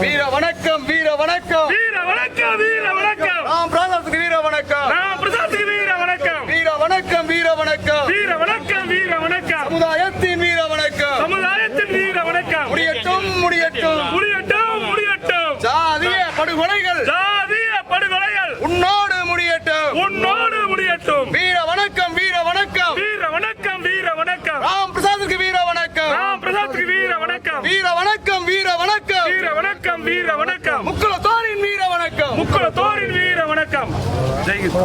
வீர வணக்கம் வீர வணக்கம் வீர வணக்கம் வீர வணக்கம் ராம் பிரசாத்துக்கு வீர வணக்கம் ராம் பிரசாத்துக்கு வீர வணக்கம் வீர வணக்கம் வீர வணக்கம் வீர வணக்கம் வீர வணக்கம் சமுதாயத்தின் வீர வணக்கம் சமுதாயத்தின் வீர வணக்கம் முடியட்டும் முடியட்டும் முடியட்டும் முடியட்டும் சாதிய படுகொலைகள் ஜாதிய படுகொலைகள் உன்னோடு முடியட்டும் உன்னோடு முடியட்டும் வீர வணக்கம் வீர வணக்கம் வீர வணக்கம் வீர வணக்கம் ராம் பிரசாத்துக்கு வீர வணக்கம் ராம் பிரசாத்துக்கு வீர வணக்கம் வீர வணக்கம் வீர வணக்கம் வீர வணக்கம் வீர வணக்கம் முக்குலத்தோரின் வீர வணக்கம் முக்குலத்தோரின் வீர வணக்கம். ஜெய்ஹிந்த்.